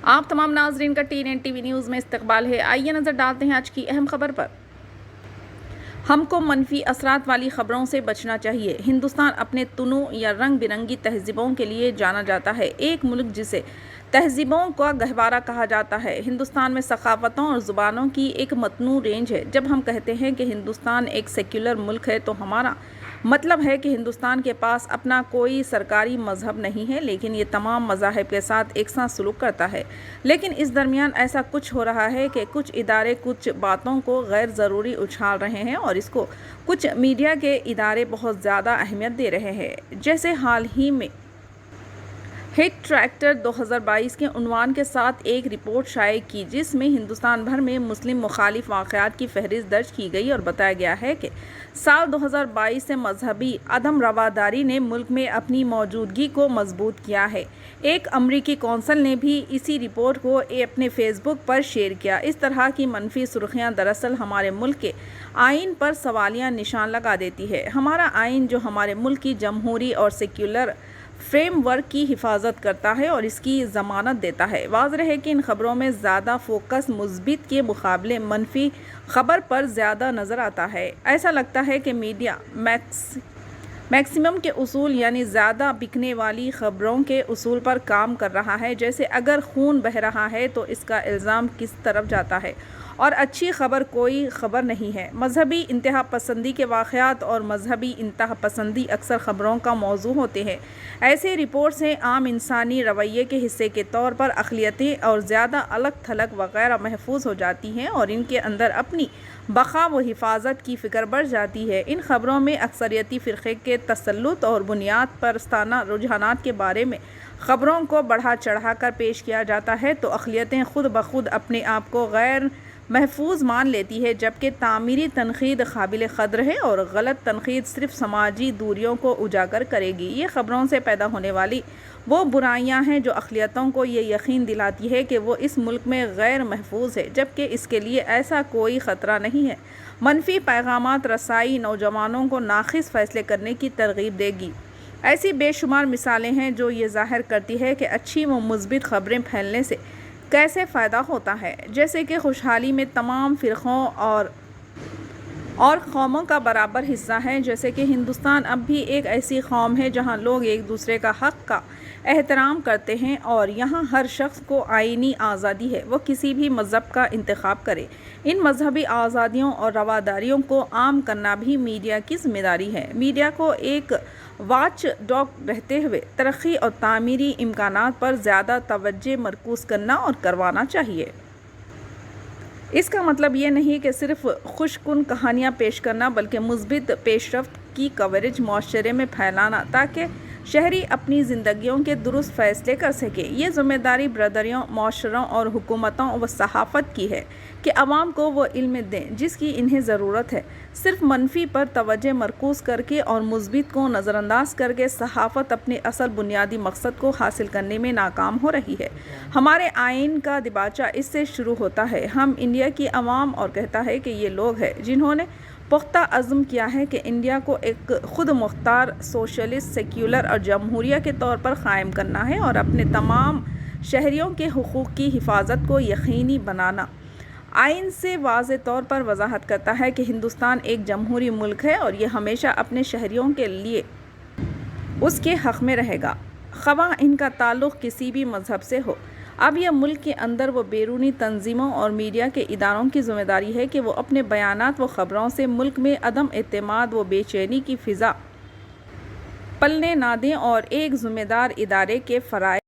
आप तमाम नाजरीन का TNT न्यूज़ में इस्तकबाल है। आइए नज़र डालते हैं आज की अहम खबर पर। हमको मनफी असरात वाली खबरों से बचना चाहिए। हिंदुस्तान अपने तुनू या रंग बिरंगी तहजीबों के लिए जाना जाता है, एक मुल्क जिसे तहजीबों का गहवारा कहा जाता है। हिंदुस्तान में सकाफ़तों और ज़ुबानों की एक मतनू रेंज है। जब हम कहते हैं कि हिंदुस्तान एक सेक्युलर मुल्क है तो हमारा मतलब है कि हिंदुस्तान के पास अपना कोई सरकारी मजहब नहीं है, लेकिन ये तमाम मज़ाहिब के साथ एक साथ सलूक करता है। लेकिन इस दरमियान ऐसा कुछ हो रहा है कि कुछ इदारे कुछ बातों को गैर ज़रूरी उछाल रहे हैं और इसको कुछ मीडिया के इदारे बहुत ज़्यादा अहमियत दे रहे हैं। जैसे हाल ही में हिट ट्रैक्टर 2022 के उन्वान के साथ एक रिपोर्ट शाये की, जिसमें हिंदुस्तान भर में मुस्लिम मुखालिफ वाक़यात की फहरिस्त दर्ज की गई और बताया गया है कि साल 2022 से मजहबी अदम रवादारी ने मुल्क में अपनी मौजूदगी को मजबूत किया है। एक अमरीकी कौंसल ने भी इसी रिपोर्ट को अपने फेसबुक पर शेयर किया। इस तरह की मनफी सुर्खियाँ दरअसल हमारे मुल्क के आइन पर सवालिया निशान लगा देती है। हमारा आइन जो हमारे मुल्क की जमहूरी और सेक्युलर फ्रेमवर्क की हिफाजत करता है और इसकी ज़मानत देता है। वाज़ेह है कि इन खबरों में ज़्यादा फोकस मुस्बित के मुकाबले मनफी खबर पर ज़्यादा नज़र आता है। ऐसा लगता है कि मीडिया मैक्सिमम के उसूल यानी ज़्यादा बिकने वाली खबरों के उसूल पर काम कर रहा है। जैसे अगर खून बह रहा है तो इसका इल्ज़ाम किस तरफ जाता है और अच्छी खबर कोई खबर नहीं है। मजहबी इंतहा पसंदी के वाक़यात और मजहबी इंतहा पसंदी अक्सर खबरों का मौजू होते हैं। ऐसे रिपोर्ट से आम इंसानी रवैये के हिस्से के तौर पर अक़लियतें और ज़्यादा अलग थलग वगैरह महफूज हो जाती हैं और इनके अंदर अपनी बक़ा व हिफाजत की फ़िक्र बढ़ जाती है। इन खबरों में अक्सरियती फ़िरक़े के तसल्लुत और बुनियाद परस्ताना रुझानात के बारे में खबरों को बढ़ा चढ़ा कर पेश किया जाता है तो अक़लियतें खुद ब खुद अपने आप को गैर महफूज मान लेती है, जबकि तामीरी तनक़ीद काबिल क़द्र है और गलत तनक़ीद सिर्फ समाजी दूरियों को उजागर करेगी। ये ख़बरों से पैदा होने वाली वो बुराइयां हैं जो अक़लियतों को ये यकीन दिलाती है कि वो इस मुल्क में गैर महफूज है, जबकि इसके लिए ऐसा कोई ख़तरा नहीं है। मनफी पैगामात रसाई नौजवानों को नाक़िस फ़ैसले करने की तरग़ीब देगी। ऐसी बेशुमार मिसालें हैं जो ये ज़ाहिर करती है कि अच्छी व मुस्बित ख़बरें फैलने से कैसे फ़ायदा होता है। जैसे कि खुशहाली में तमाम फ़िरक़ों और कौमों का बराबर हिस्सा है। जैसे कि हिंदुस्तान अब भी एक ऐसी कौम है जहां लोग एक दूसरे का हक़ का एहतराम करते हैं और यहाँ हर शख्स को आईनी आज़ादी है वो किसी भी मज़हब का इंतखाब करे। इन मजहबी आज़ादियों और रवादारियों को आम करना भी मीडिया की ज़िम्मेदारी है। मीडिया को एक वाच डॉग रहते हुए तरक्की और तामीरी इम्कानात पर ज़्यादा तवज्जो मरकूज़ करना और करवाना चाहिए। इसका मतलब ये नहीं कि सिर्फ खुशकुन कहानियाँ पेश करना, बल्कि मुस्बित पेशरफ्त की कवरेज माशरे में फैलाना ताकि शहरी अपनी ज़िंदगियों के दुरुस्त फ़ैसले कर सके। ये ज़िम्मेदारी बरदरियों, माशरों और हुकूमतों व सहाफ़त की है कि अवाम को वो इल्म दें जिसकी इन्हें ज़रूरत है। सिर्फ मनफी पर तवज्जो मरकूज़ करके और मुस्बित को नज़रअंदाज करके सहाफ़त अपने असल बुनियादी मकसद को हासिल करने में नाकाम हो रही है। हमारे आइन का दिबाचा इससे शुरू होता है। हम इंडिया की अवाम और कहता है कि ये लोग हैं जिन्होंने पुख्ता अज़्म किया है कि इंडिया को एक खुद मुख्तार सोशलिस्ट, सेक्युलर और जमहूरिया के तौर पर क़ायम करना है और अपने तमाम शहरियों के हुकूक़ की हिफाजत को यकीनी बनाना। आइन से वाज़े तौर पर वजाहत करता है कि हिंदुस्तान एक जमहूरी मुल्क है और ये हमेशा अपने शहरियों के लिए उसके हक़ में रहेगा, ख़वाह इनका ताल्लुक़ किसी भी मज़हब से हो। अब यह मुल्क के अंदर व बैरूनी तंजीमों और मीडिया के इदारों की ज़िम्मेदारी है कि वो अपने बयानात व ख़बरों से मुल्क में अदम एतमाद व बेचैनी की फ़िज़ा पलने ना दें और एक ज़िम्मेदार इदारे के फ़राइज़